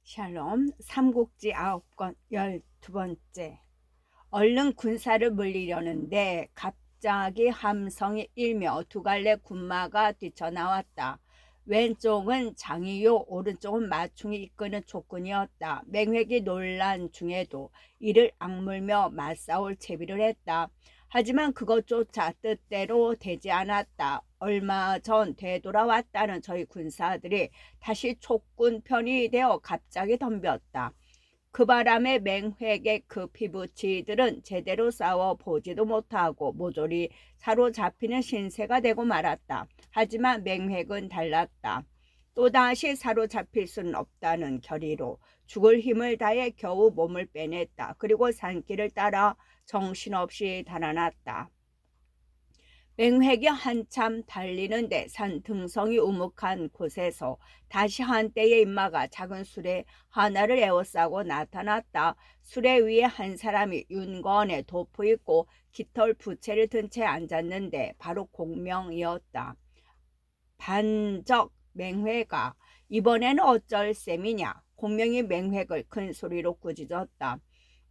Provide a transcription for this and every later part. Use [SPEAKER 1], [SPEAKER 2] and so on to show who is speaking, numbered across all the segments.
[SPEAKER 1] 샬롬 삼국지 9권 12번째. 얼른 군사를 물리려는데 갑자기 함성이 일며 두 갈래 군마가 뛰쳐나왔다. 왼쪽은 장이요 오른쪽은 마충이 이끄는 족군이었다. 맹획이 놀란 중에도 이를 악물며 맞싸울 채비를 했다. 하지만 그것조차 뜻대로 되지 않았다. 얼마 전 되돌아왔다는 저희 군사들이 다시 촉군 편이 되어 갑자기 덤볐다. 그 바람에 맹획의 그 피부치들은 제대로 싸워 보지도 못하고 모조리 사로잡히는 신세가 되고 말았다. 하지만 맹획은 달랐다. 또다시 사로잡힐 수는 없다는 결의로 죽을 힘을 다해 겨우 몸을 빼냈다. 그리고 산길을 따라 정신없이 달아났다. 맹획이 한참 달리는데 산 등성이 우묵한 곳에서 다시 한때의 인마가 작은 수레 하나를 에워싸고 나타났다. 수레 위에 한 사람이 윤건에 도포 입고 깃털 부채를 든 채 앉았는데 바로 공명이었다. 반적 맹회가 이번에는 어쩔 셈이냐. 공명이 맹획을 큰 소리로 꾸짖었다.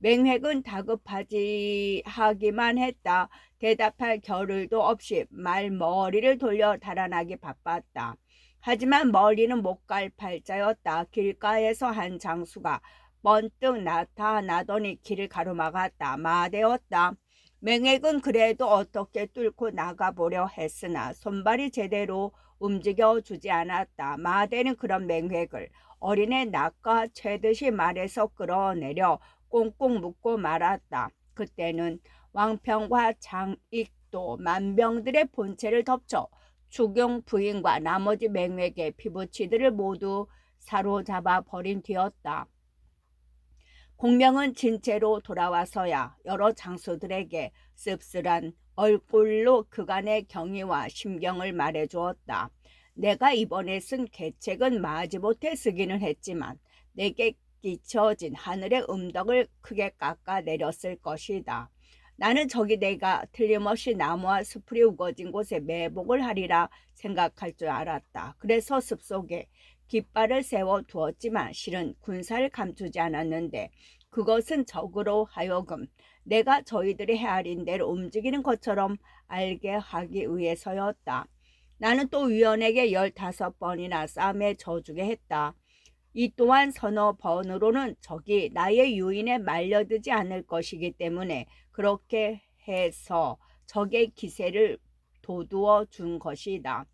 [SPEAKER 1] 맹획은 다급하지 하기만 했다. 대답할 겨를도 없이 말머리를 돌려 달아나기 바빴다. 하지만 멀리는 못 갈 팔자였다. 길가에서 한 장수가 번뜩 나타나더니 길을 가로막았다. 마대였다. 맹획은 그래도 어떻게 뚫고 나가보려 했으나 손발이 제대로 움직여주지 않았다. 마대는 그런 맹획을 어린애 낚아 채듯이 말에서 끌어내려 꽁꽁 묶고 말았다. 그때는 왕평과 장익도 만병들의 본체를 덮쳐 추경 부인과 나머지 맹획의 피부치들을 모두 사로잡아 버린 뒤였다. 공명은 진채로 돌아와서야 여러 장수들에게 씁쓸한 얼굴로 그간의 경위와 심경을 말해주었다. 내가 이번에 쓴 계책은 마지못해 쓰기는 했지만 내게 끼쳐진 하늘의 음덕을 크게 깎아 내렸을 것이다. 나는 저기 내가 틀림없이 나무와 수풀이 우거진 곳에 매복을 하리라 생각할 줄 알았다. 그래서 숲속에 깃발을 세워 두었지만 실은 군사를 감추지 않았는데 그것은 적으로 하여금 내가 저희들이 헤아린 대로 움직이는 것처럼 알게 하기 위해서였다. 나는 또 위원에게 15번이나 싸움에 져주게 했다. 이 또한 서너 번으로는 적이 나의 유인에 말려들지 않을 것이기 때문에 그렇게 해서 적의 기세를 돋우어 준 것이다.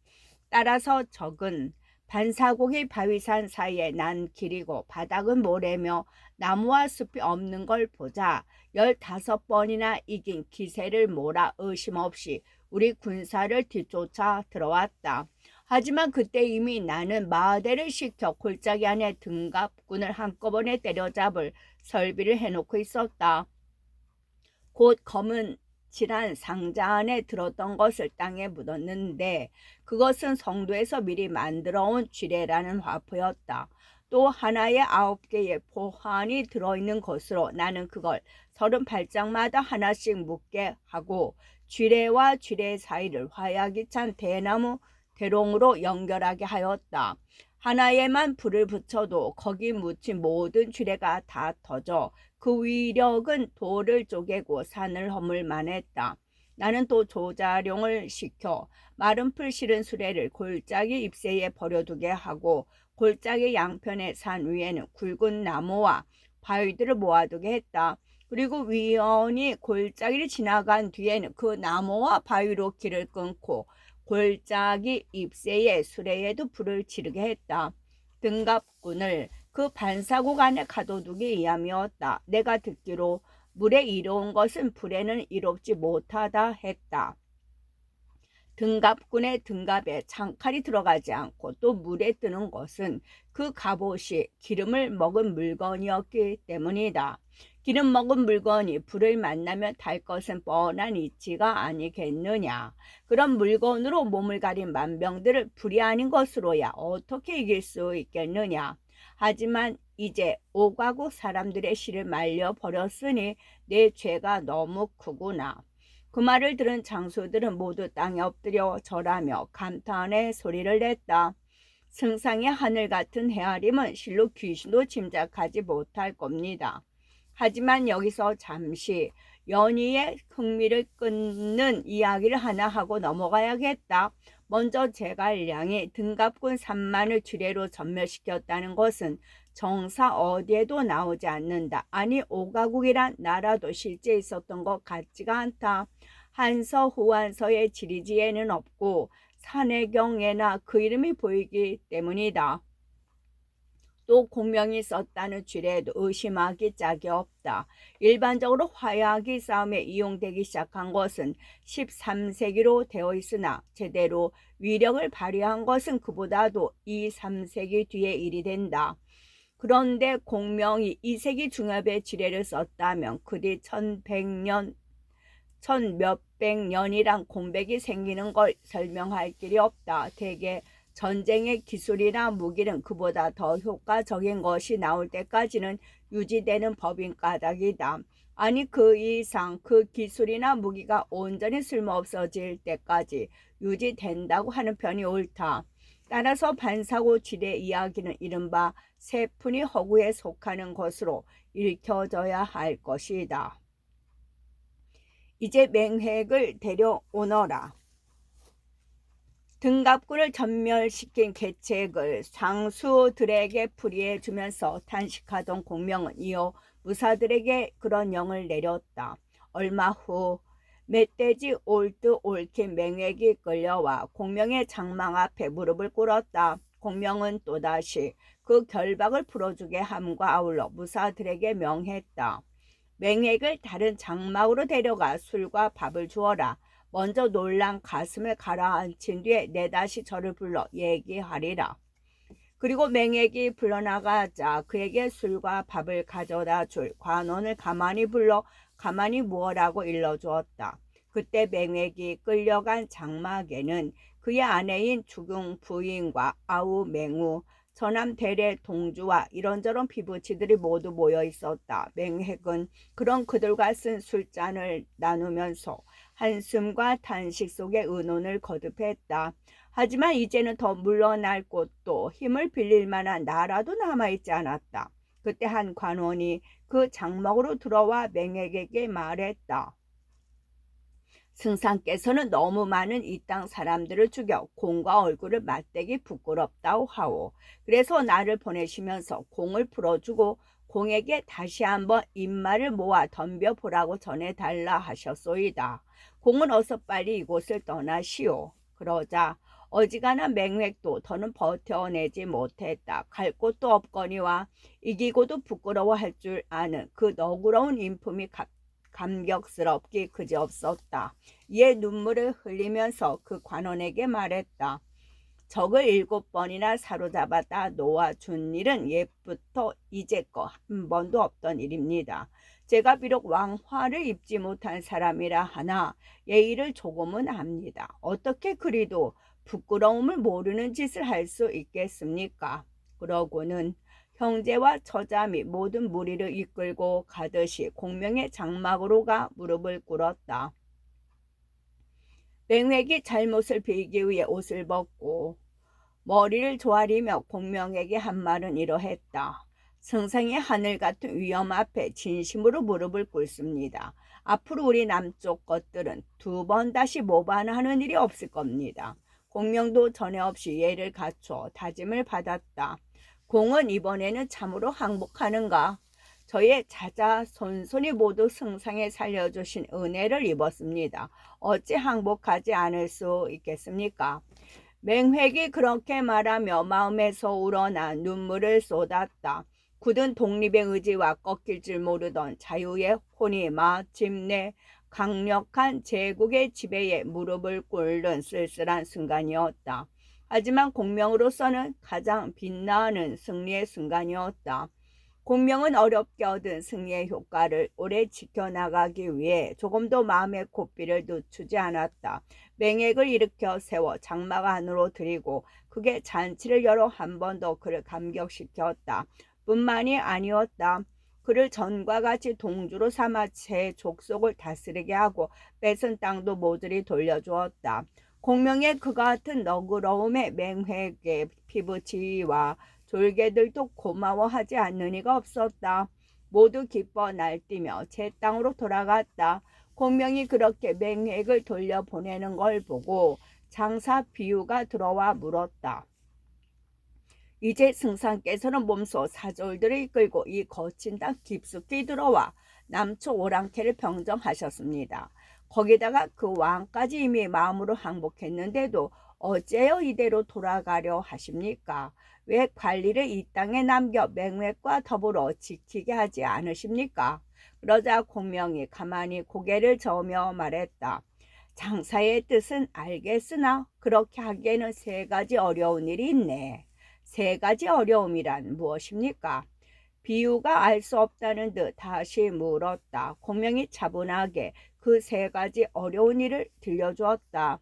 [SPEAKER 1] 따라서 적은 반사고기 바위산 사이에 난 길이고 바닥은 모래며 나무와 숲이 없는 걸 보자 15번이나 이긴 기세를 몰아 의심 없이 우리 군사를 뒤쫓아 들어왔다. 하지만 그때 이미 나는 마대를 시켜 골짜기 안에 등갑군을 한꺼번에 때려잡을 설비를 해놓고 있었다. 곧 검은 칠한 상자 안에 들었던 것을 땅에 묻었는데 그것은 성도에서 미리 만들어온 쥐레라는 화포였다. 또 하나에 9개의 포환이 들어있는 것으로 나는 그걸 38장마다 하나씩 묻게 하고 쥐레와 쥐레 사이를 화약이 찬 대나무 대롱으로 연결하게 하였다. 하나에만 불을 붙여도 거기 묻힌 모든 쥐레가 다 터져 그 위력은 돌을 쪼개고 산을 허물만 했다. 나는 또 조자룡을 시켜 마른 풀 실은 수레를 골짜기 잎새에 버려두게 하고 골짜기 양편의 산 위에는 굵은 나무와 바위들을 모아두게 했다. 그리고 위원이 골짜기를 지나간 뒤에는 그 나무와 바위로 길을 끊고 골짜기 잎새에 수레에도 불을 지르게 했다. 등갑군을 그 반사국 안에 가둬두기 위함이었다. 내가 듣기로 물에 이로운 것은 불에는 이롭지 못하다 했다. 등갑군의 등갑에 창칼이 들어가지 않고 또 물에 뜨는 것은 그 갑옷이 기름을 먹은 물건이었기 때문이다. 기름 먹은 물건이 불을 만나면 달 것은 뻔한 이치가 아니겠느냐. 그런 물건으로 몸을 가린 만병들을 불이 아닌 것으로야 어떻게 이길 수 있겠느냐. 하지만 이제 오가국 사람들의 씨를 말려버렸으니 내 죄가 너무 크구나. 그 말을 들은 장수들은 모두 땅에 엎드려 절하며 감탄의 소리를 냈다. 승상의 하늘 같은 헤아림은 실로 귀신도 짐작하지 못할 겁니다. 하지만 여기서 잠시 연희의 흥미를 끊는 이야기를 하나 하고 넘어가야겠다. 먼저 제갈량이 등갑군 3만을 주례로 전멸시켰다는 것은 정사 어디에도 나오지 않는다. 아니 오가국이란 나라도 실제 있었던 것 같지가 않다. 한서 후한서의 지리지에는 없고 산해경에나 그 이름이 보이기 때문이다. 또 공명이 썼다는 주례에도 의심하기 짝이 없다. 일반적으로 화약이 싸움에 이용되기 시작한 것은 13세기로 되어 있으나 제대로 위력을 발휘한 것은 그보다도 2, 3세기 뒤의 일이 된다. 그런데 공명이 2세기 중엽에 지례를 썼다면 그 뒤 1100년, 천몇백 년이란 공백이 생기는 걸 설명할 길이 없다. 대개 전쟁의 기술이나 무기는 그보다 더 효과적인 것이 나올 때까지는 유지되는 법인 까닭이다. 아니 그 이상 그 기술이나 무기가 온전히 쓸모없어질 때까지 유지된다고 하는 편이 옳다. 따라서 반사고 지례 이야기는 이른바 세푼이 허구에 속하는 것으로 읽혀져야 할 것이다. 이제 맹획을 데려오너라. 등갑군을 전멸시킨 계책을 상수들에게 풀이해 주면서 탄식하던 공명은 이어 무사들에게 그런 영을 내렸다. 얼마 후 멧돼지 옳듯 옳긴 맹획이 끌려와 공명의 장막 앞에 무릎을 꿇었다. 공명은 또다시 그 결박을 풀어주게 함과 아울러 무사들에게 명했다. 맹획을 다른 장막으로 데려가 술과 밥을 주어라. 먼저 놀란 가슴을 가라앉힌 뒤에 내다시 저를 불러 얘기하리라. 그리고 맹획이 불러나가자 그에게 술과 밥을 가져다 줄 관원을 가만히 불러 가만히 무어라고 일러주었다. 그때 맹획이 끌려간 장막에는 그의 아내인 주궁 부인과 아우 맹우, 저남 대래 동주와 이런저런 피부치들이 모두 모여 있었다. 맹획은 그런 그들과 쓴 술잔을 나누면서 한숨과 탄식 속에 의논을 거듭했다. 하지만 이제는 더 물러날 곳도 힘을 빌릴 만한 나라도 남아있지 않았다. 그때 한 관원이 그 장막으로 들어와 맹획에게 말했다. 승상께서는 너무 많은 이 땅 사람들을 죽여 공과 얼굴을 맞대기 부끄럽다고 하오. 그래서 나를 보내시면서 공을 풀어주고 공에게 다시 한번 인마를 모아 덤벼보라고 전해달라 하셨소이다. 공은 어서 빨리 이곳을 떠나시오. 그러자 어지간한 맹획도 더는 버텨내지 못했다. 갈 곳도 없거니와 이기고도 부끄러워할 줄 아는 그 너그러운 인품이 감격스럽기 그지없었다. 이에 눈물을 흘리면서 그 관원에게 말했다. 적을 7번이나 사로잡았다 놓아준 일은 옛부터 이제껏 한 번도 없던 일입니다. 제가 비록 왕화를 입지 못한 사람이라 하나 예의를 조금은 압니다. 어떻게 그리도 부끄러움을 모르는 짓을 할 수 있겠습니까? 그러고는 형제와 처자 및 모든 무리를 이끌고 가듯이 공명의 장막으로 가 무릎을 꿇었다. 맹획이 잘못을 빌기 위해 옷을 벗고 머리를 조아리며 공명에게 한 말은 이러했다. 승상의 하늘 같은 위험 앞에 진심으로 무릎을 꿇습니다. 앞으로 우리 남쪽 것들은 2번 다시 모반하는 일이 없을 겁니다. 공명도 전에 없이 예를 갖춰 다짐을 받았다. 공은 이번에는 참으로 항복하는가? 저의 자자손손이 모두 승상에 살려주신 은혜를 입었습니다. 어찌 항복하지 않을 수 있겠습니까? 맹획이 그렇게 말하며 마음에서 우러나 눈물을 쏟았다. 굳은 독립의 의지와 꺾일 줄 모르던 자유의 혼이 마침내 강력한 제국의 지배에 무릎을 꿇는 쓸쓸한 순간이었다. 하지만 공명으로서는 가장 빛나는 승리의 순간이었다. 공명은 어렵게 얻은 승리의 효과를 오래 지켜나가기 위해 조금도 마음의 고삐를 늦추지 않았다. 맹획을 일으켜 세워 장막 안으로 들이고 크게 잔치를 열어 한 번 더 그를 감격시켰다. 뿐만이 아니었다. 그를 전과 같이 동주로 삼아 제 족속을 다스리게 하고 뺏은 땅도 모조리 돌려주었다. 공명의 그 같은 너그러움에 맹획의 피부 지위와 졸개들도 고마워하지 않는 이가 없었다. 모두 기뻐 날뛰며 제 땅으로 돌아갔다. 공명이 그렇게 맹획을 돌려보내는 걸 보고 장사 비유가 들어와 물었다. 이제 승상께서는 몸소 사졸들을 이끌고 이 거친 땅 깊숙이 들어와 남초 오랑캐를 평정하셨습니다. 거기다가 그 왕까지 이미 마음으로 항복했는데도 어째요 이대로 돌아가려 하십니까? 왜 관리를 이 땅에 남겨 맹획과 더불어 지키게 하지 않으십니까? 그러자 공명이 가만히 고개를 저으며 말했다. 장사의 뜻은 알겠으나 그렇게 하기에는 세 가지 어려운 일이 있네. 세 가지 어려움이란 무엇입니까? 비유가 알 수 없다는 듯 다시 물었다. 공명이 차분하게 그 세 가지 어려운 일을 들려주었다.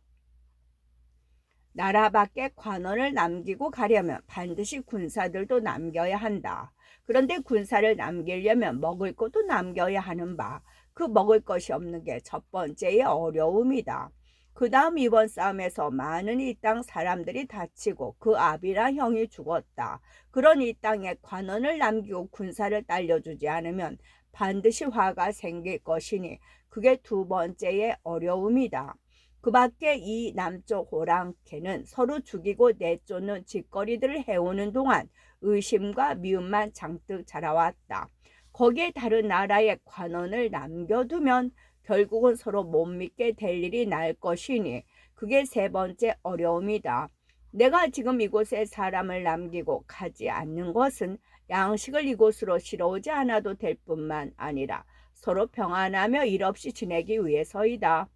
[SPEAKER 1] 나라 밖에 관원을 남기고 가려면 반드시 군사들도 남겨야 한다. 그런데 군사를 남기려면 먹을 것도 남겨야 하는 바, 그 먹을 것이 없는 게 첫 번째의 어려움이다. 그 다음 이번 싸움에서 많은 이 땅 사람들이 다치고 그 아비라 형이 죽었다. 그런 이 땅에 관원을 남기고 군사를 딸려주지 않으면 반드시 화가 생길 것이니 그게 두 번째의 어려움이다. 그 밖에 이 남쪽 호랑캐는 서로 죽이고 내쫓는 짓거리들을 해오는 동안 의심과 미움만 잔뜩 자라왔다. 거기에 다른 나라의 관원을 남겨두면 결국은 서로 못 믿게 될 일이 날 것이니 그게 세 번째 어려움이다. 내가 지금 이곳에 사람을 남기고 가지 않는 것은 양식을 이곳으로 실어오지 않아도 될 뿐만 아니라 서로 평안하며 일 없이 지내기 위해서이다.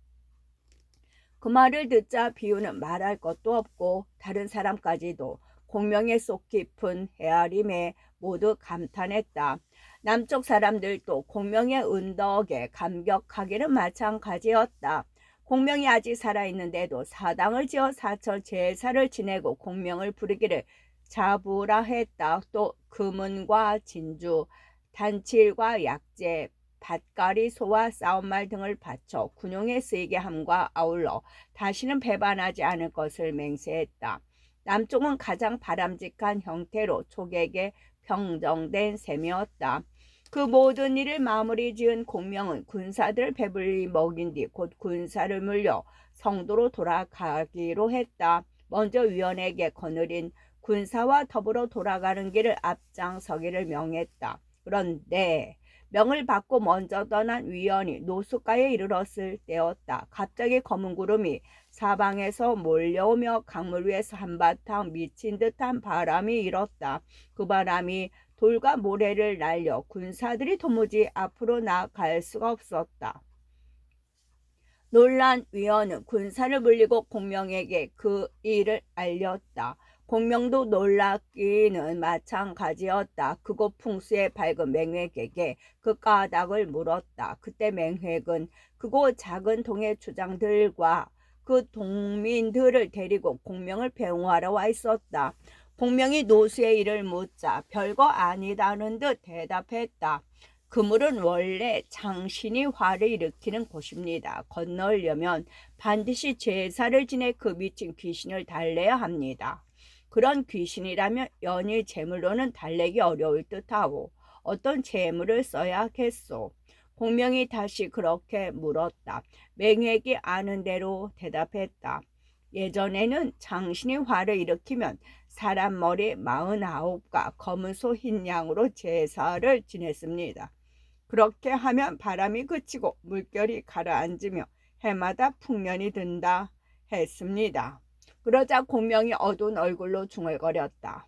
[SPEAKER 1] 그 말을 듣자 비유는 말할 것도 없고 다른 사람까지도 공명의 속 깊은 헤아림에 모두 감탄했다. 남쪽 사람들도 공명의 은덕에 감격하기는 마찬가지였다. 공명이 아직 살아있는데도 사당을 지어 사철 제사를 지내고 공명을 부르기를 자부라 했다. 또 금은과 진주, 단칠과 약재, 밭가리 소와 싸움말 등을 바쳐 군용에 쓰이게 함과 아울러 다시는 배반하지 않을 것을 맹세했다. 남쪽은 가장 바람직한 형태로 촉에게 평정된 셈이었다. 그 모든 일을 마무리 지은 공명은 군사들을 배불리 먹인 뒤 곧 군사를 물려 성도로 돌아가기로 했다. 먼저 위원에게 거느린 군사와 더불어 돌아가는 길을 앞장서기를 명했다. 그런데 명을 받고 먼저 떠난 위원이 노숫가에 이르렀을 때였다. 갑자기 검은 구름이 사방에서 몰려오며 강물 위에서 한바탕 미친 듯한 바람이 일었다. 그 바람이 돌과 모래를 날려 군사들이 도무지 앞으로 나아갈 수가 없었다. 놀란 위원은 군사를 물리고 공명에게 그 일을 알렸다. 공명도 놀랍기는 마찬가지였다. 그곳 풍수에 밝은 맹획에게 그 까닭을 물었다. 그때 맹획은 그곳 작은 동의 주장들과 그 동민들을 데리고 공명을 배웅하러 와 있었다. 공명이 노수의 일을 묻자 별거 아니다는 듯 대답했다. 그물은 원래 장신이 화를 일으키는 곳입니다. 건너려면 반드시 제사를 지내 그 미친 귀신을 달래야 합니다. 그런 귀신이라면 연일 제물로는 달래기 어려울 듯하고 어떤 제물을 써야겠소. 공명이 다시 그렇게 물었다. 맹획이 아는 대로 대답했다. 예전에는 장신이 화를 일으키면 사람 머리 49가 검은 소 흰 양으로 제사를 지냈습니다. 그렇게 하면 바람이 그치고 물결이 가라앉으며 해마다 풍년이 든다 했습니다. 그러자 공명이 어두운 얼굴로 중얼거렸다.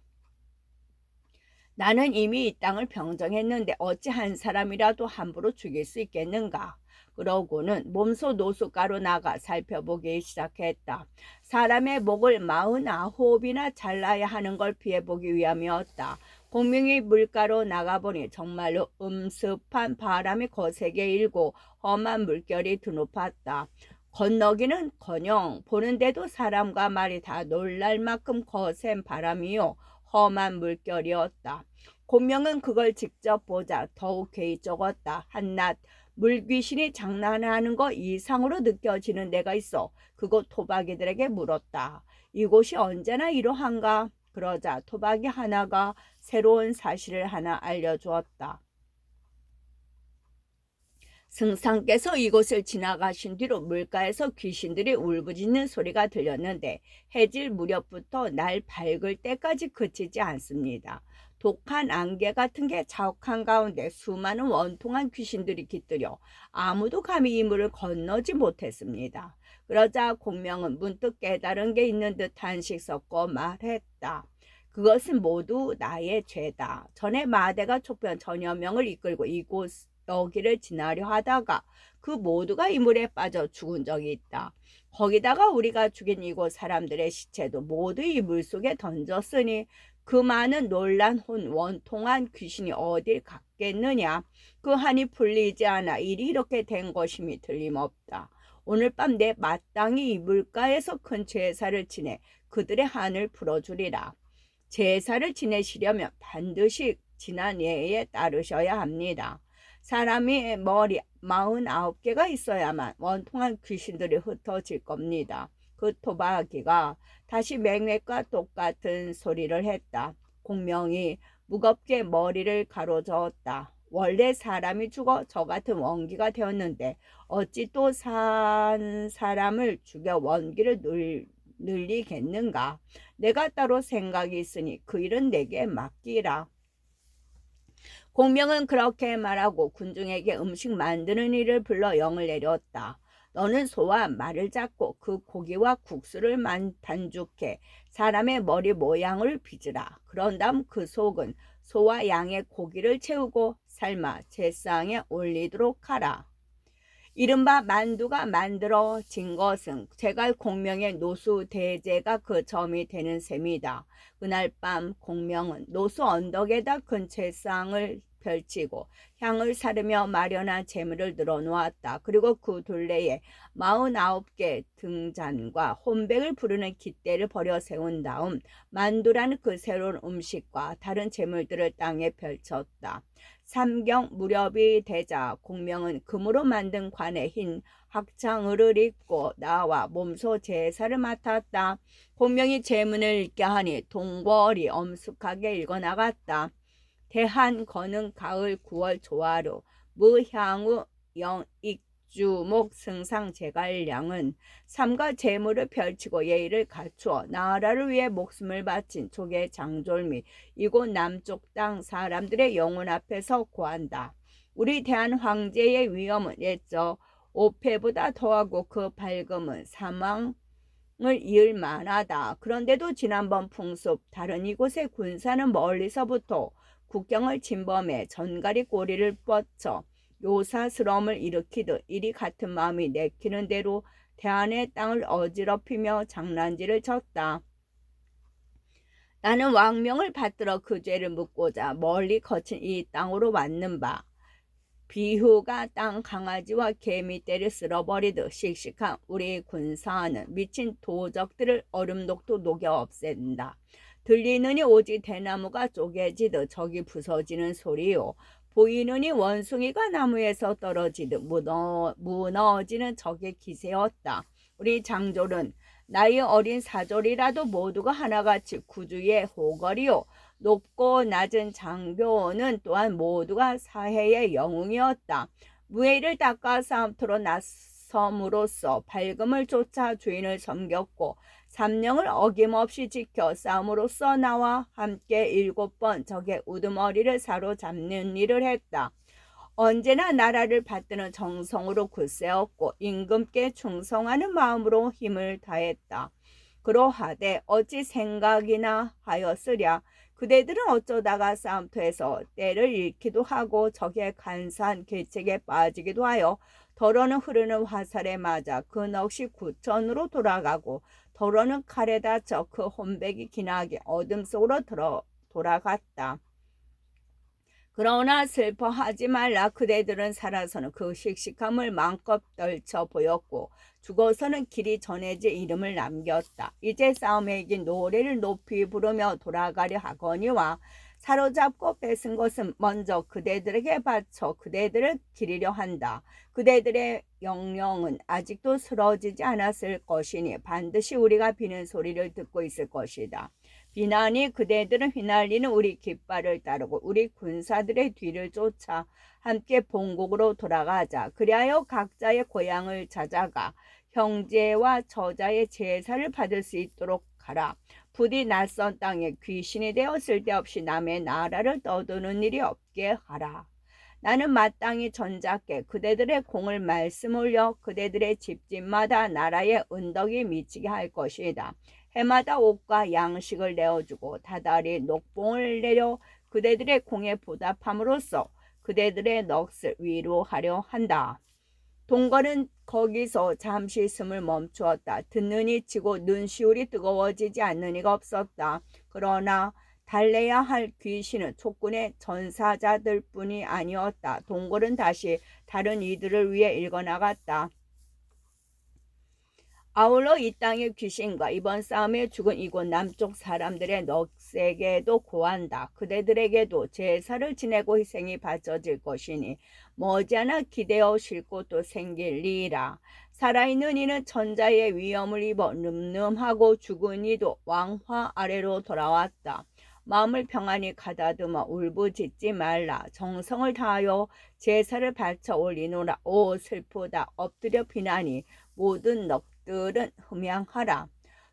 [SPEAKER 1] 나는 이미 이 땅을 평정했는데 어찌 한 사람이라도 함부로 죽일 수 있겠는가? 그러고는 몸소 노숫가로 나가 살펴보기 시작했다. 사람의 목을 49이나 잘라야 하는 걸 피해보기 위함이었다. 공명이 물가로 나가보니 정말로 음습한 바람이 거세게 일고 험한 물결이 드높았다. 건너기는커녕 보는데도 사람과 말이 다 놀랄 만큼 거센 바람이요 험한 물결이었다. 공명은 그걸 직접 보자 더욱 괴이쩍었다. 한낱 물귀신이 장난하는 거 이상으로 느껴지는 데가 있어 그곳 토박이들에게 물었다. 이곳이 언제나 이러한가? 그러자 토박이 하나가 새로운 사실을 하나 알려주었다. 승상께서 이곳을 지나가신 뒤로 물가에서 귀신들이 울부짖는 소리가 들렸는데 해질 무렵부터 날 밝을 때까지 그치지 않습니다. 독한 안개 같은 게 자욱한 가운데 수많은 원통한 귀신들이 깃들여 아무도 감히 이 물을 건너지 못했습니다. 그러자 공명은 문득 깨달은 게 있는 듯 한식 섞어 말했다. 그것은 모두 나의 죄다. 전에 마대가 촉변 천여 명을 이끌고 여기를 지나려 하다가 그 모두가 이 물에 빠져 죽은 적이 있다. 거기다가 우리가 죽인 이곳 사람들의 시체도 모두 이 물속에 던졌으니 그 많은 놀란 원통한 귀신이 어딜 갔겠느냐. 그 한이 풀리지 않아 일이 이렇게 된 것임이 틀림없다. 오늘 밤 내 마땅히 이 물가에서 큰 제사를 지내 그들의 한을 풀어주리라. 제사를 지내시려면 반드시 지난 예에 따르셔야 합니다. 사람이 머리 49개가 있어야만 원통한 귀신들이 흩어질 겁니다. 그 토박이가 다시 맹맥과 똑같은 소리를 했다. 공명이 무겁게 머리를 가로저었다. 원래 사람이 죽어 저 같은 원기가 되었는데 어찌 또 산 사람을 죽여 원기를 늘리겠는가? 내가 따로 생각이 있으니 그 일은 내게 맡기라. 공명은 그렇게 말하고 군중에게 음식 만드는 이를 불러 영을 내렸다. 너는 소와 말을 잡고 그 고기와 국수를 반죽해 사람의 머리 모양을 빚으라. 그런 다음 그 속은 소와 양의 고기를 채우고 삶아 제상에 올리도록 하라. 이른바 만두가 만들어진 것은 제갈 공명의 노수 대제가 그 점이 되는 셈이다. 그날 밤 공명은 노수 언덕에다 큰 제상을 펼치고 향을 사르며 마련한 재물을 늘어놓았다. 그리고 그 둘레에 49개 등잔과 혼백을 부르는 깃대를 버려 세운 다음 만두라는 그 새로운 음식과 다른 재물들을 땅에 펼쳤다. 삼경 무렵이 되자 공명은 금으로 만든 관에 흰 학창을 입고 나와 몸소 제사를 맡았다. 공명이 제문을 읽게 하니 동궐이 엄숙하게 읽어나갔다. 대한 거는 가을 9월 조화로 무향우 영익주목 승상 제갈량은 삼가 제물을 펼치고 예의를 갖추어 나라를 위해 목숨을 바친 조계 장졸 및 이곳 남쪽 땅 사람들의 영혼 앞에서 고한다. 우리 대한 황제의 위엄은 옛적 오패보다 더하고 그 밝음은 사망을 이을 만하다. 그런데도 지난번 풍습 다른 이곳의 군사는 멀리서부터 국경을 침범해 전갈이 꼬리를 뻗쳐 요사스러움을 일으키듯 이리 같은 마음이 내키는 대로 대한의 땅을 어지럽히며 장난질을 쳤다. 나는 왕명을 받들어 그 죄를 묻고자 멀리 거친 이 땅으로 왔는 바 비후가 땅 강아지와 개미떼를 쓸어버리듯 씩씩한 우리 군사는 미친 도적들을 얼음독도 녹여 없앤다. 들리느니 오직 대나무가 쪼개지듯 적이 부서지는 소리요. 보이느니 원숭이가 나무에서 떨어지듯 무너지는 적의 기세였다. 우리 장졸은 나이 어린 사졸이라도 모두가 하나같이 구주의 호걸이요. 높고 낮은 장교는 또한 모두가 사해의 영웅이었다. 무예를 닦아 싸움터로 나섬으로써 밝음을 쫓아 주인을 섬겼고 삼령을 어김없이 지켜 싸움으로써 나와 함께 7번 적의 우두머리를 사로잡는 일을 했다. 언제나 나라를 받드는 정성으로 굳세었고 임금께 충성하는 마음으로 힘을 다했다. 그러하되 어찌 생각이나 하였으랴. 그대들은 어쩌다가 싸움터에서 때를 잃기도 하고 적의 간사한 계책에 빠지기도 하여 덜어는 흐르는 화살에 맞아 그 넋이 구천으로 돌아가고 덜어는 칼에 다쳐 그 혼백이 기나게 어둠 속으로 돌아갔다. 그러나 슬퍼하지 말라. 그대들은 살아서는 그 씩씩함을 마음껏 떨쳐 보였고 죽어서는 길이 전해질 이름을 남겼다. 이제 싸움에 이긴 노래를 높이 부르며 돌아가려 하거니와 사로잡고 뺏은 것은 먼저 그대들에게 바쳐 그대들을 기리려 한다. 그대들의 영령은 아직도 쓰러지지 않았을 것이니 반드시 우리가 비는 소리를 듣고 있을 것이다. 비나니 그대들은 휘날리는 우리 깃발을 따르고 우리 군사들의 뒤를 쫓아 함께 본국으로 돌아가자. 그리하여 각자의 고향을 찾아가 형제와 저자의 제사를 받을 수 있도록 하라. 부디 낯선 땅에 귀신이 되어 쓸데없이 남의 나라를 떠도는 일이 없게 하라. 나는 마땅히 전작께 그대들의 공을 말씀 올려 그대들의 집집마다 나라의 은덕이 미치게 할 것이다. 해마다 옷과 양식을 내어주고 다달이 녹봉을 내려 그대들의 공에 보답함으로써 그대들의 넋을 위로하려 한다. 동거는 거기서 잠시 숨을 멈추었다. 듣느니 치고 눈시울이 뜨거워지지 않는 이가 없었다. 그러나 달래야 할 귀신은 촉군의 전사자들 뿐이 아니었다. 동굴은 다시 다른 이들을 위해 일궈나갔다. 아울러 이 땅의 귀신과 이번 싸움에 죽은 이곳 남쪽 사람들의 넋에게도 고한다. 그대들에게도 제사를 지내고 희생이 바쳐질 것이니 머지않아 기대어 쉴 곳도 생길리라. 살아있는 이는 천자의 위엄을 입어 늠름하고 죽은 이도 왕화 아래로 돌아왔다. 마음을 평안히 가다듬어 울부짖지 말라. 정성을 다하여 제사를 바쳐 올리노라. 오 슬프다. 엎드려 비나니 모든 넋들은 흠양하라.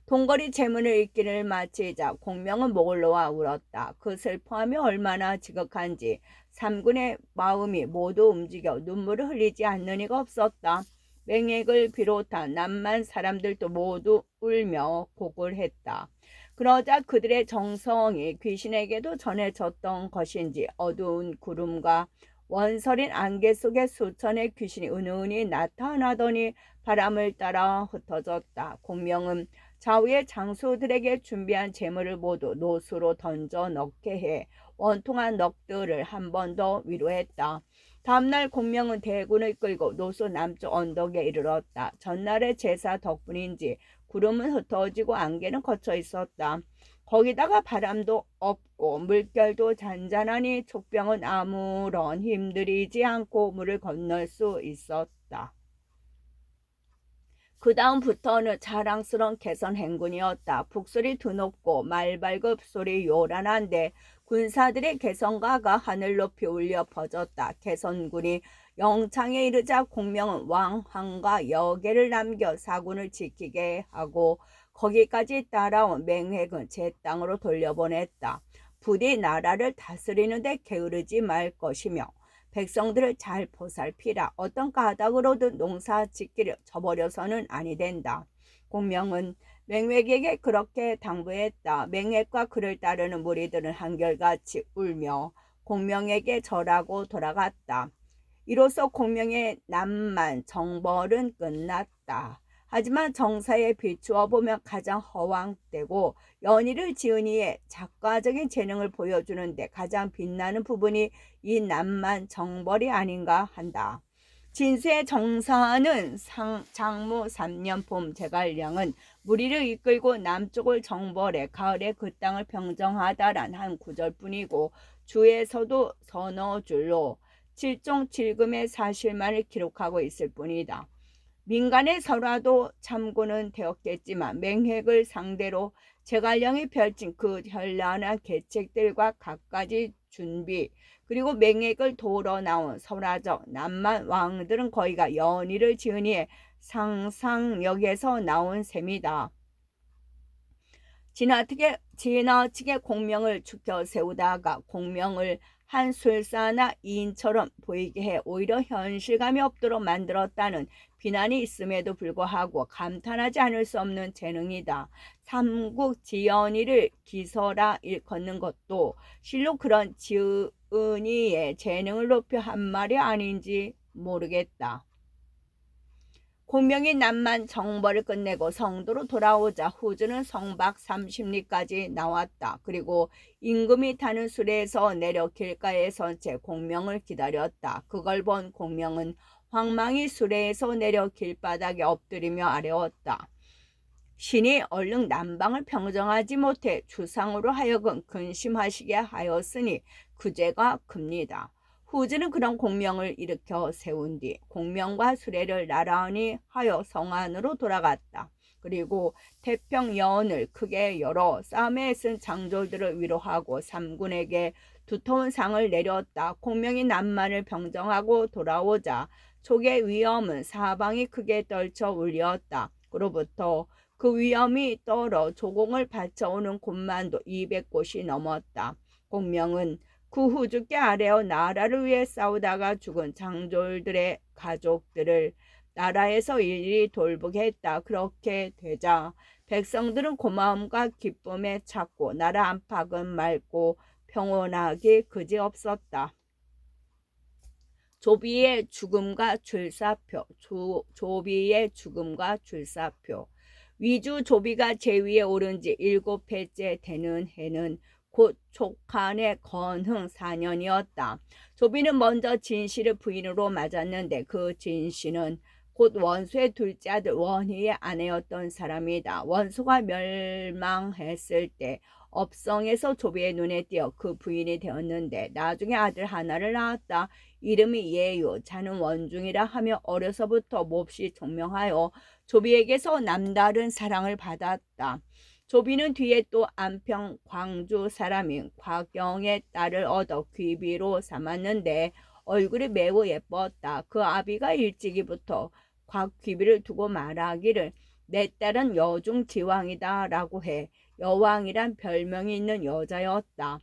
[SPEAKER 1] 동거리 재문을 읽기를 마치자 공명은 목을 놓아 울었다. 그 슬퍼하며 얼마나 지극한지 삼군의 마음이 모두 움직여 눈물을 흘리지 않는 이가 없었다. 맹액을 비롯한 남만 사람들도 모두 울며 곡을 했다. 그러자 그들의 정성이 귀신에게도 전해졌던 것인지 어두운 구름과 원설인 안개 속에 수천의 귀신이 은은히 나타나더니 바람을 따라 흩어졌다. 공명은 좌우의 장수들에게 준비한 재물을 모두 노수로 던져 넣게 해 원통한 넋들을 한 번 더 위로했다. 다음날 공명은 대군을 끌고 노수 남쪽 언덕에 이르렀다. 전날의 제사 덕분인지 구름은 흩어지고 안개는 걷혀 있었다. 거기다가 바람도 없고 물결도 잔잔하니 촉병은 아무런 힘들이지 않고 물을 건널 수 있었다. 그 다음부터는 자랑스러운 개선 행군이었다. 북소리 드높고 말발굽 소리 요란한데 군사들의 개성가가 하늘 높이 울려 퍼졌다. 개선군이 영창에 이르자 공명은 왕항과 여계를 남겨 사군을 지키게 하고 거기까지 따라온 맹획은 제 땅으로 돌려보냈다. 부디 나라를 다스리는 데 게으르지 말 것이며 백성들을 잘 보살피라. 어떤 까닭으로든 농사 짓기를 저버려서는 아니 된다. 공명은 맹획에게 그렇게 당부했다. 맹획과 그를 따르는 무리들은 한결같이 울며 공명에게 절하고 돌아갔다. 이로써 공명의 남만 정벌은 끝났다. 하지만 정사에 비추어 보면 가장 허황되고 연희를 지은 이의 작가적인 재능을 보여주는데 가장 빛나는 부분이 이 남만 정벌이 아닌가 한다. 진수의 정사는 장무 3년 봄 제갈량은 무리를 이끌고 남쪽을 정벌해 가을에 그 땅을 평정하다란 한 구절뿐이고 주에서도 서너 줄로 칠종칠금의 사실만을 기록하고 있을 뿐이다. 민간의 설화도 참고는 되었겠지만 맹획을 상대로 제갈량이 펼친 그 현란한 계책들과 갖가지 준비 그리고 맹획을 도러 나온 설화적 남만 왕들은 거의가 연희를 지은 이의 상상력에서 나온 셈이다. 지나치게 공명을 축혀 세우다가 공명을 한 술사나 이인처럼 보이게 해 오히려 현실감이 없도록 만들었다는 비난이 있음에도 불구하고 감탄하지 않을 수 없는 재능이다. 삼국지연의를 기서라 일컫는 것도 실로 그런 지은이의 재능을 높여 한 말이 아닌지 모르겠다. 공명이 남만 정벌을 끝내고 성도로 돌아오자 후주는 성박 30리까지 나왔다. 그리고 임금이 타는 수레에서 내려 길가에 선 채 공명을 기다렸다. 그걸 본 공명은 황망히 수레에서 내려 길바닥에 엎드리며 아뢰었다. 신이 얼른 남방을 평정하지 못해 주상으로 하여금 근심하시게 하였으니 그 죄가 큽니다. 후즈는 그런 공명을 일으켜 세운 뒤 공명과 수레를 나란히 하여 성 안으로 돌아갔다. 그리고 태평 여언을 크게 열어 싸움에 쓴 장졸들을 위로하고 삼군에게 두터운 상을 내렸다. 공명이 남만을 평정하고 돌아오자 촉의 위엄은 사방이 크게 떨쳐 울렸다. 그로부터 그 위엄이 떨어 조공을 바쳐오는 곳만도 200곳이 넘었다. 공명은 그 후주께 아뢰어 나라를 위해 싸우다가 죽은 장졸들의 가족들을 나라에서 일일이 돌보게 했다. 그렇게 되자 백성들은 고마움과 기쁨에 찼고 나라 안팎은 맑고 평온하기 그지없었다. 조비의 죽음과 출사표. 조비의 죽음과 출사표. 위주 조비가 제위에 오른 지 7회째 되는 해는 곧 촉한의 건흥 4년이었다. 조비는 먼저 진시를 부인으로 맞았는데 그 진시는 곧 원수의 둘째 아들 원희의 아내였던 사람이다. 원수가 멸망했을 때 업성에서 조비의 눈에 띄어 그 부인이 되었는데 나중에 아들 하나를 낳았다. 이름이 예유. 자는 원중이라 하며 어려서부터 몹시 총명하여 조비에게서 남다른 사랑을 받았다. 조비는 뒤에 또 안평 광주 사람인 곽경의 딸을 얻어 귀비로 삼았는데 얼굴이 매우 예뻤다. 그 아비가 일찍이부터 곽귀비를 두고 말하기를 내 딸은 여중지왕이다 라고 해 여왕이란 별명이 있는 여자였다.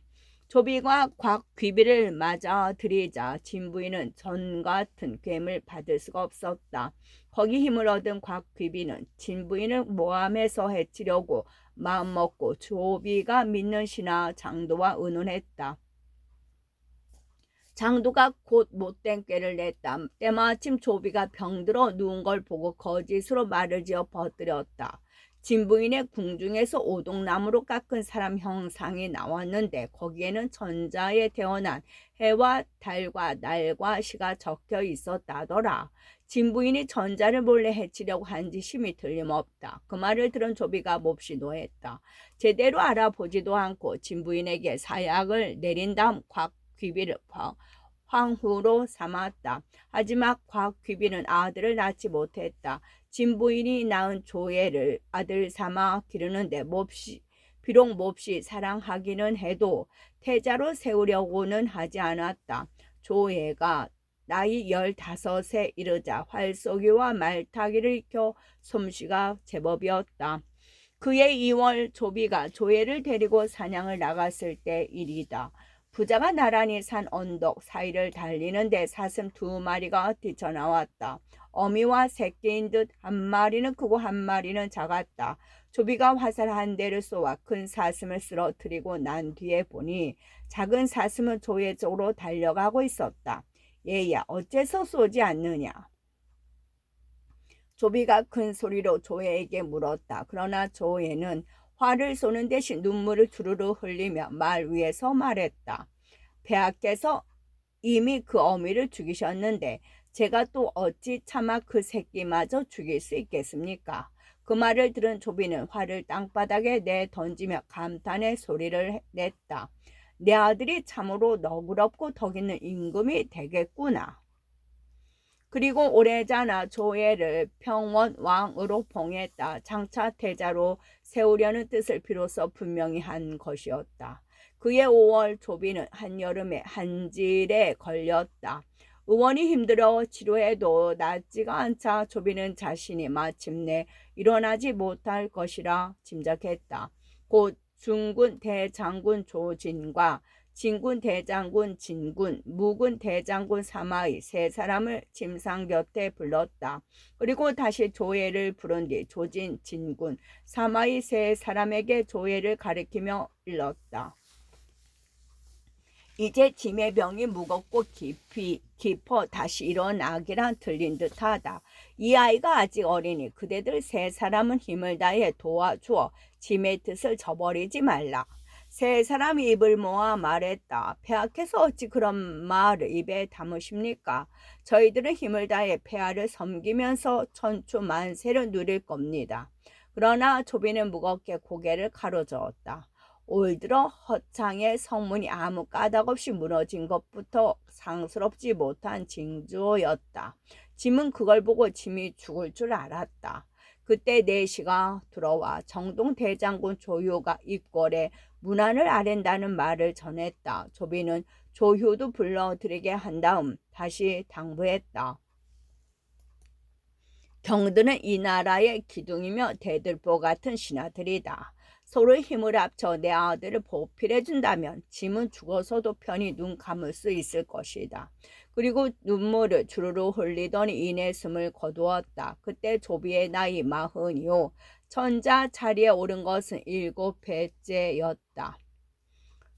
[SPEAKER 1] 조비가 곽귀비를 맞아들이자 진부인은 전 같은 괸을 받을 수가 없었다. 거기 힘을 얻은 곽귀비는 진부인을 모함해서 해치려고 마음먹고 조비가 믿는 신하 장도와 의논했다. 장도가 곧 못된 꾀를 냈다. 때마침 조비가 병들어 누운 걸 보고 거짓으로 말을 지어 퍼뜨렸다. 진부인의 궁중에서 오동나무로 깎은 사람 형상이 나왔는데 거기에는 천자에 태어난 해와 달과 날과 시가 적혀 있었다더라. 진부인이 전자를 몰래 해치려고 한 짓임이 틀림없다. 그 말을 들은 조비가 몹시 노했다. 제대로 알아보지도 않고 진부인에게 사약을 내린 다음 곽귀비를 황후로 삼았다. 하지만 곽귀비는 아들을 낳지 못했다. 진부인이 낳은 조예를 아들 삼아 기르는데 비록 몹시 사랑하기는 해도 태자로 세우려고는 하지 않았다. 조예가 나이 15세 이르자 활쏘기와 말타기를 익혀 솜씨가 제법이었다. 그의 2월 조비가 조예를 데리고 사냥을 나갔을 때 일이다. 부자가 나란히 산 언덕 사이를 달리는데 사슴 2마리가 뛰쳐나왔다. 어미와 새끼인 듯 한 마리는 크고 한 마리는 작았다. 조비가 화살 한 대를 쏘아 큰 사슴을 쓰러뜨리고 난 뒤에 보니 작은 사슴은 조예 쪽으로 달려가고 있었다. 얘야, 어째서 쏘지 않느냐? 조비가 큰 소리로 조예에게 물었다. 그러나 조예는 화를 쏘는 대신 눈물을 주르르 흘리며 말 위에서 말했다. 폐하께서 이미 그 어미를 죽이셨는데 제가 또 어찌 차마 그 새끼마저 죽일 수 있겠습니까? 그 말을 들은 조비는 화를 땅바닥에 내던지며 감탄의 소리를 냈다. 내 아들이 참으로 너그럽고 덕있는 임금이 되겠구나. 그리고 오래자나 조예를 평원왕으로 봉했다. 장차 태자로 세우려는 뜻을 비로소 분명히 한 것이었다. 그의 5월 조비는 한여름에 한질에 걸렸다. 의원이 힘들어 치료해도 낫지가 않자 조비는 자신이 마침내 일어나지 못할 것이라 짐작했다. 곧 중군 대장군 조진과 진군 대장군 진군, 무군 대장군 사마의 세 사람을 침상 곁에 불렀다. 그리고 다시 조예를 부른 뒤 조진, 진군, 사마의 세 사람에게 조예를 가리키며 일렀다. 이제 짐의 병이 무겁고 깊어 다시 일어나기란 틀린 듯하다. 이 아이가 아직 어리니 그대들 세 사람은 힘을 다해 도와주어 짐의 뜻을 저버리지 말라. 세 사람이 입을 모아 말했다. 폐하께서 어찌 그런 말을 입에 담으십니까? 저희들은 힘을 다해 폐하를 섬기면서 천추만세를 누릴 겁니다. 그러나 조비는 무겁게 고개를 가로저었다. 올 들어 허창의 성문이 아무 까닭 없이 무너진 것부터 상스럽지 못한 징조였다. 짐은 그걸 보고 짐이 죽을 줄 알았다. 그때 내시가 들어와 정동 대장군 조효가 입궐에 문안을 아랜다는 말을 전했다. 조비는 조효도 불러들이게 한 다음 다시 당부했다. 경들은 이 나라의 기둥이며 대들보 같은 신하들이다. 서로 힘을 합쳐 내 아들을 보필해준다면 짐은 죽어서도 편히 눈 감을 수 있을 것이다. 그리고 눈물을 주르르 흘리더니 이내 숨을 거두었다. 그때 조비의 나이 40이요. 천자 자리에 오른 것은 7회째였다.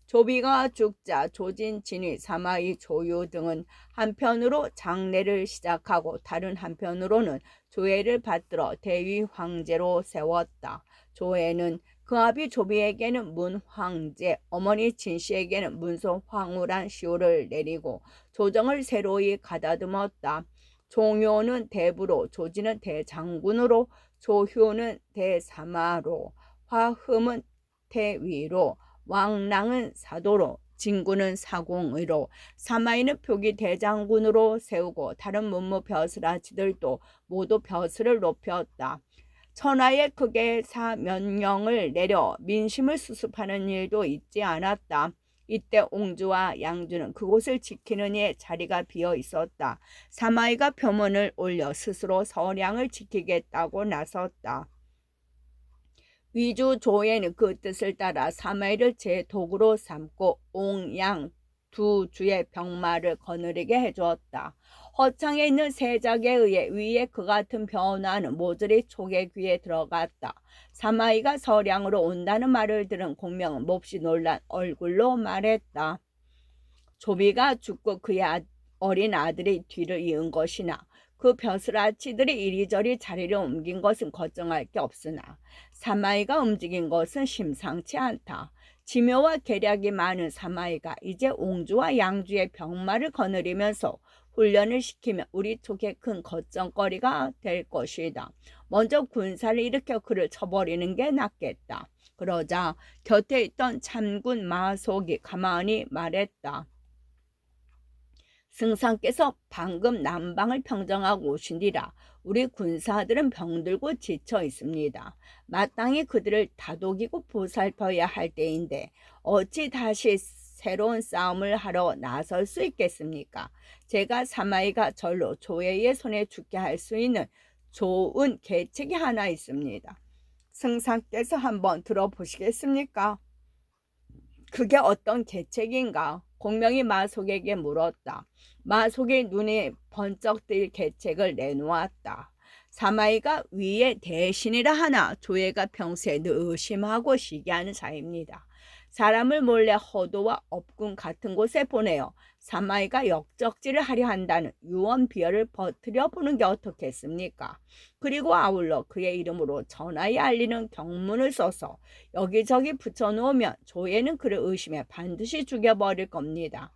[SPEAKER 1] 조비가 죽자 조진, 진위, 사마이, 조유 등은 한편으로 장례를 시작하고 다른 한편으로는 조회를 받들어 대위 황제로 세웠다. 조회는 그 아비 조비에게는 문 황제, 어머니 진씨에게는 문소 황후란 시호를 내리고 조정을 새로이 가다듬었다. 종효는 대부로, 조진은 대장군으로, 조효는 대사마로, 화흠은 대위로, 왕랑은 사도로, 진구는 사공의로, 사마이는 표기 대장군으로 세우고 다른 문무 벼슬아치들도 모두 벼슬을 높였다. 천하에 크게 사면령을 내려 민심을 수습하는 일도 있지 않았다. 이때 옹주와 양주는 그곳을 지키는 이의 자리가 비어 있었다. 사마이가 표문을 올려 스스로 서량을 지키겠다고 나섰다. 위주 조에는 그 뜻을 따라 사마이를 제 도구로 삼고 옹, 양 두 주의 병마를 거느리게 해주었다. 허창에 있는 세작에 의해 위에 그 같은 변화는 모조리 촉의 귀에 들어갔다. 사마이가 서량으로 온다는 말을 들은 공명은 몹시 놀란 얼굴로 말했다. 조비가 죽고 그의 어린 아들이 뒤를 이은 것이나 그 벼슬아치들이 이리저리 자리를 옮긴 것은 걱정할 게 없으나 사마이가 움직인 것은 심상치 않다. 지묘와 계략이 많은 사마이가 이제 옹주와 양주의 병마를 거느리면서 훈련을 시키면 우리 쪽에 큰 걱정거리가 될 것이다. 먼저 군사를 일으켜 그를 쳐버리는 게 낫겠다. 그러자 곁에 있던 참군 마속이 가만히 말했다. 승상께서 방금 남방을 평정하고 오신뒤라 우리 군사들은 병들고 지쳐 있습니다. 마땅히 그들을 다독이고 보살펴야 할 때인데 어찌 다시 새로운 싸움을 하러 나설 수 있겠습니까? 제가 사마이가 절로 조회의 손에 죽게 할 수 있는 좋은 계책이 하나 있습니다. 승상께서 한번 들어보시겠습니까? 그게 어떤 계책인가? 공명이 마속에게 물었다. 마속의 눈에 번쩍 뜰 계책을 내놓았다. 사마이가 위에 대신이라 하나 조회가 평소에 늘 의심하고 시기하는 자입니다. 사람을 몰래 허도와 업군 같은 곳에 보내어 사마이가 역적질을 하려 한다는 유언비어를 퍼뜨려 보는 게 어떻겠습니까? 그리고 아울러 그의 이름으로 전하에 알리는 경문을 써서 여기저기 붙여놓으면 조회는 그를 의심해 반드시 죽여버릴 겁니다.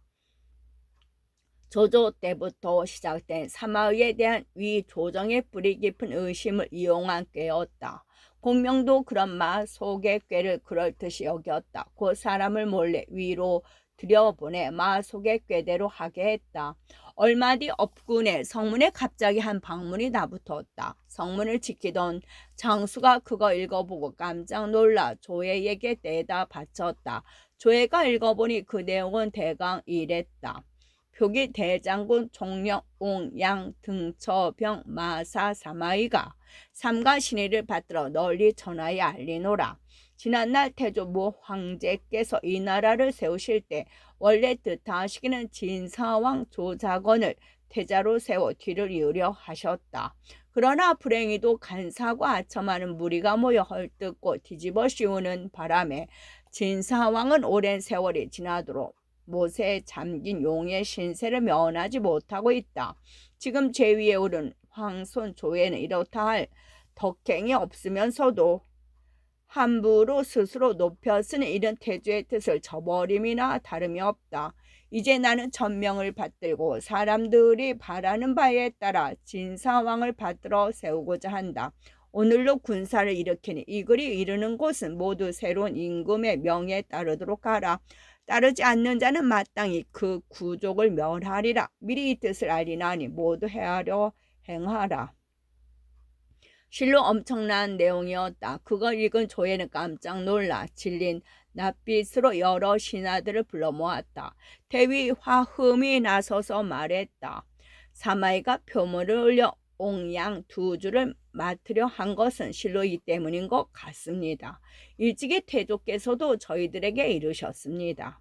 [SPEAKER 1] 조조 때부터 시작된 사마의에 대한 위 조정의 뿌리 깊은 의심을 이용한 꾀였다. 공명도 그런 마속의 꾀를 그럴듯이 여겼다. 그 사람을 몰래 위로 들여보내 마속의 꾀대로 하게 했다. 얼마 뒤 업군의 성문에 갑자기 한 방문이 나붙었다. 성문을 지키던 장수가 그거 읽어보고 깜짝 놀라 조회에게 떼다 바쳤다. 조회가 읽어보니 그 내용은 대강 이랬다. 표기 대장군 총령 옹양 등처병 마사 사마이가 삼가 신의를 받들어 널리 전하에 알리노라. 지난날 태조 모 황제께서 이 나라를 세우실 때 원래 뜻하시기는 진사왕 조자건을 태자로 세워 뒤를 이으려 하셨다. 그러나 불행히도 간사과 아첨하는 무리가 모여 헐뜯고 뒤집어 씌우는 바람에 진사왕은 오랜 세월이 지나도록 못에 잠긴 용의 신세를 면하지 못하고 있다. 지금 제위에 오른 황손 조회는 이렇다 할 덕행이 없으면서도 함부로 스스로 높여 쓰는 이런 태조의 뜻을 저버림이나 다름이 없다. 이제 나는 천명을 받들고 사람들이 바라는 바에 따라 진사왕을 받들어 세우고자 한다. 오늘로 군사를 일으키니 이 글이 이르는 곳은 모두 새로운 임금의 명에 따르도록 하라. 따르지 않는 자는 마땅히 그 구족을 멸하리라. 미리 이 뜻을 알리나니 모두 헤아려 행하라. 실로 엄청난 내용이었다. 그걸 읽은 조회는 깜짝 놀라 질린 낯빛으로 여러 신하들을 불러 모았다. 대위 화흠이 나서서 말했다. 사마이가 표문을 올려 옹양 두 줄을 맡으려 한 것은 실로 이 때문인 것 같습니다. 일찍이 태조께서도 저희들에게 이르셨습니다.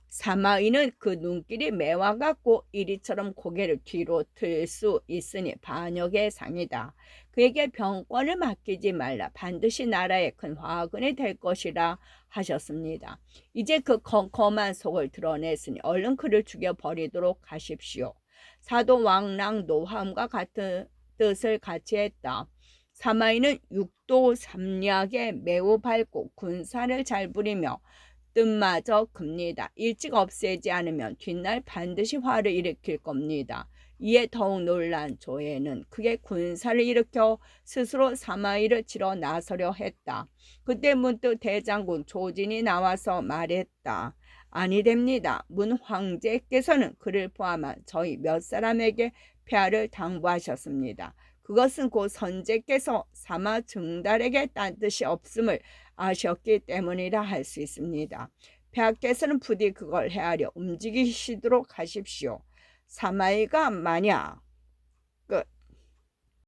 [SPEAKER 1] 사마이는 그 눈길이 매와 같고 이리처럼 고개를 뒤로 들 수 있으니 반역의 상이다. 그에게 병권을 맡기지 말라. 반드시 나라에 큰 화근이 될 것이라 하셨습니다. 이제 그 컴컴한 속을 드러냈으니 얼른 그를 죽여버리도록 하십시오. 사도 왕랑 노함과 같은 뜻을 같이 했다. 사마이는 육도 삼략에 매우 밝고 군사를 잘 부리며 뜻마저 큽니다. 일찍 없애지 않으면 뒷날 반드시 화를 일으킬 겁니다. 이에 더욱 놀란 조회는 크게 군사를 일으켜 스스로 사마이를 치러 나서려 했다. 그때 문득 대장군 조진이 나와서 말했다. 아니 됩니다. 문 황제께서는 그를 포함한 저희 몇 사람에게 폐하를 당부하셨습니다. 그것은 곧 선제께서 사마 증달에게 딴 뜻이 없음을 아셨기 때문이라 할 수 있습니다. 폐하께서는 부디 그걸 헤아려 움직이시도록 하십시오. 사마이가 만약